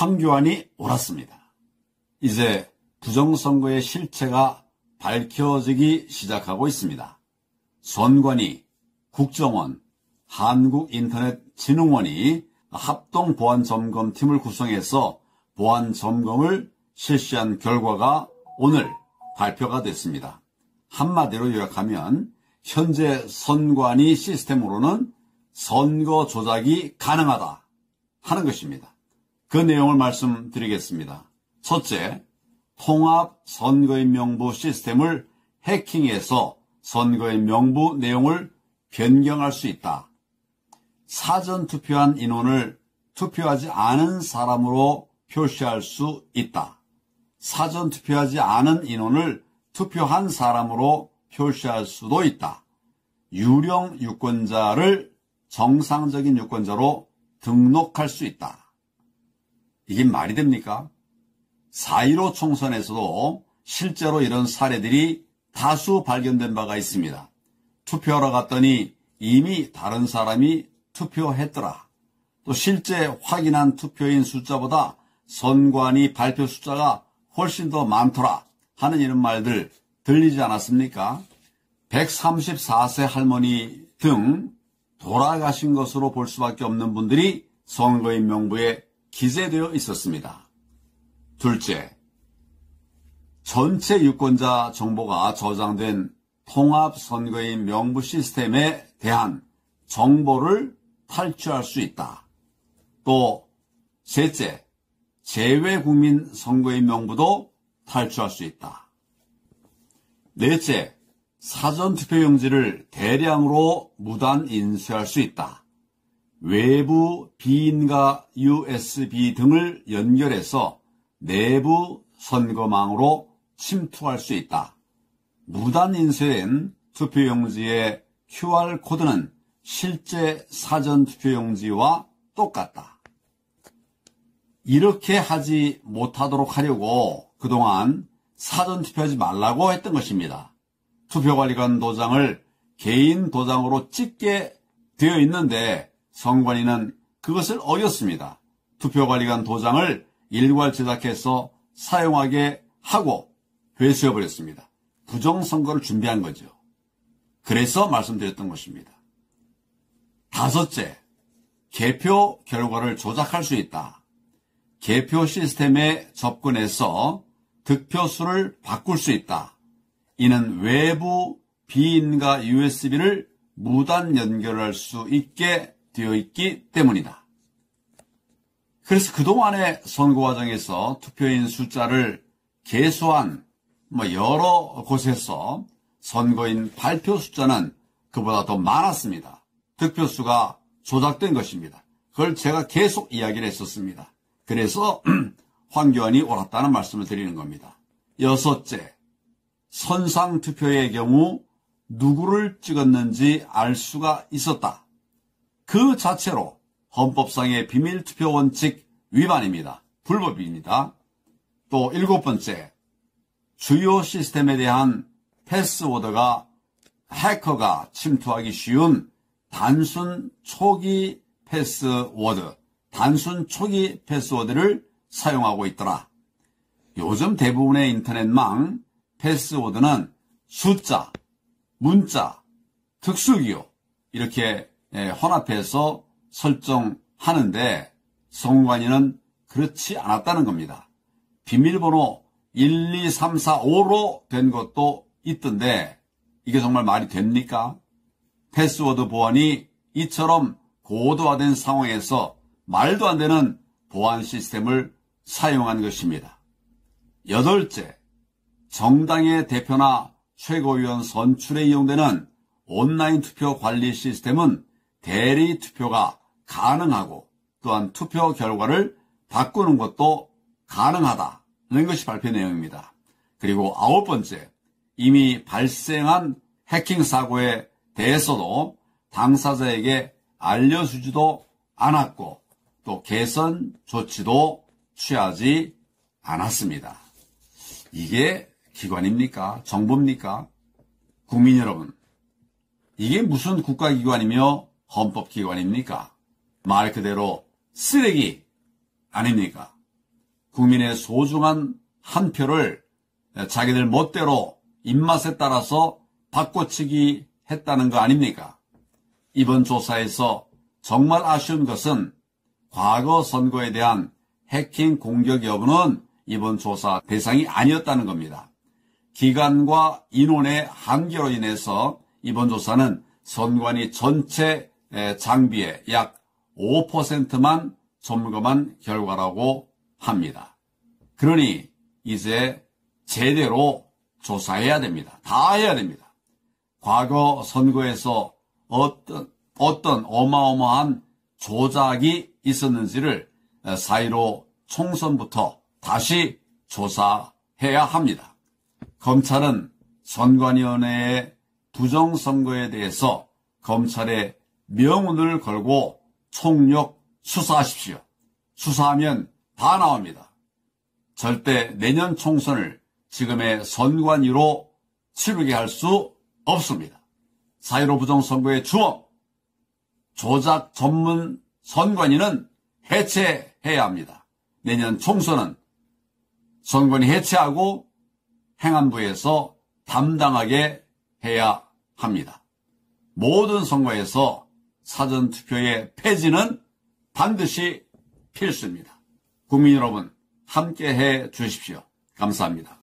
황교안이 옳았습니다. 이제 부정선거의 실체가 밝혀지기 시작하고 있습니다. 선관위, 국정원, 한국인터넷진흥원이 합동보안점검팀을 구성해서 보안점검을 실시한 결과가 오늘 발표가 됐습니다. 한마디로 요약하면 현재 선관위 시스템으로는 선거 조작이 가능하다 하는 것입니다. 그 내용을 말씀드리겠습니다. 첫째, 통합선거인 명부 시스템을 해킹해서 선거인 명부 내용을 변경할 수 있다. 사전투표한 인원을 투표하지 않은 사람으로 표시할 수 있다. 사전투표하지 않은 인원을 투표한 사람으로 표시할 수도 있다. 유령 유권자를 정상적인 유권자로 등록할 수 있다. 이게 말이 됩니까? 4.15 총선에서도 실제로 이런 사례들이 다수 발견된 바가 있습니다. 투표하러 갔더니 이미 다른 사람이 투표했더라. 또 실제 확인한 투표인 숫자보다 선관위 발표 숫자가 훨씬 더 많더라 하는 이런 말들 들리지 않았습니까? 134세 할머니 등 돌아가신 것으로 볼 수밖에 없는 분들이 선거인 명부에 기재되어 있었습니다. 둘째, 전체 유권자 정보가 저장된 통합선거인 명부 시스템에 대한 정보를 탈취할 수 있다. 또 셋째, 재외국민 선거인 명부도 탈취할 수 있다. 넷째, 사전투표용지를 대량으로 무단 인쇄할 수 있다. 외부 비인가 USB 등을 연결해서 내부 선거망으로 침투할 수 있다. 무단 인쇄된 투표용지의 QR코드는 실제 사전투표용지와 똑같다. 이렇게 하지 못하도록 하려고 그동안 사전투표하지 말라고 했던 것입니다. 투표관리관 도장을 개인 도장으로 찍게 되어 있는데 선관위는 그것을 어겼습니다. 투표관리관 도장을 일괄 제작해서 사용하게 하고 회수해버렸습니다. 부정선거를 준비한 거죠. 그래서 말씀드렸던 것입니다. 다섯째, 개표 결과를 조작할 수 있다. 개표 시스템에 접근해서 득표수를 바꿀 수 있다. 이는 외부 비인가 USB를 무단 연결할 수 있게 되어 있기 때문이다. 그래서 그동안의 선거 과정에서 투표인 숫자를 계수한 여러 곳에서 선거인 발표 숫자는 그보다 더 많았습니다. 득표수가 조작된 것입니다. 그걸 제가 계속 이야기를 했었습니다. 그래서 황교안이 옳았다는 말씀을 드리는 겁니다. 여섯째, 선상투표의 경우 누구를 찍었는지 알 수가 있었다. 그 자체로 헌법상의 비밀투표 원칙 위반입니다. 불법입니다. 또 일곱 번째, 주요 시스템에 대한 패스워드가 해커가 침투하기 쉬운 단순 초기 패스워드를 사용하고 있더라. 요즘 대부분의 인터넷망 패스워드는 숫자, 문자, 특수기호 이렇게 혼합해서 설정하는데 선관위는 그렇지 않았다는 겁니다. 비밀번호 1, 2, 3, 4, 5로 된 것도 있던데 이게 정말 말이 됩니까? 패스워드 보안이 이처럼 고도화된 상황에서 말도 안 되는 보안 시스템을 사용한 것입니다. 여덟째, 정당의 대표나 최고위원 선출에 이용되는 온라인 투표 관리 시스템은 대리 투표가 가능하고 또한 투표 결과를 바꾸는 것도 가능하다는 것이 발표 내용입니다. 그리고 아홉 번째, 이미 발생한 해킹 사고에 대해서도 당사자에게 알려주지도 않았고 또 개선 조치도 취하지 않았습니다. 이게 기관입니까? 정부입니까? 국민 여러분, 이게 무슨 국가기관이며 헌법기관입니까? 말 그대로 쓰레기 아닙니까? 국민의 소중한 한 표를 자기들 멋대로 입맛에 따라서 바꿔치기 했다는 거 아닙니까? 이번 조사에서 정말 아쉬운 것은 과거 선거에 대한 해킹 공격 여부는 이번 조사 대상이 아니었다는 겁니다. 기간과 인원의 한계로 인해서 이번 조사는 선관위 전체 장비의 약 5%만 점검한 결과라고 합니다. 그러니 이제 제대로 조사해야 됩니다. 다 해야 됩니다. 과거 선거에서 어떤 어마어마한 조작이 있었는지를 4.15 총선부터 다시 조사해야 합니다. 검찰은 선관위원회의 부정선거에 대해서 검찰에 명운을 걸고 총력 수사하십시오. 수사하면 다 나옵니다. 절대 내년 총선을 지금의 선관위로 치르게 할 수 없습니다. 4.15 부정선거의 주범, 조작 전문 선관위는 해체해야 합니다. 내년 총선은 선관위 해체하고 행안부에서 담당하게 해야 합니다. 모든 선거에서 사전투표의 폐지는 반드시 필수입니다. 국민 여러분, 함께해 주십시오. 감사합니다.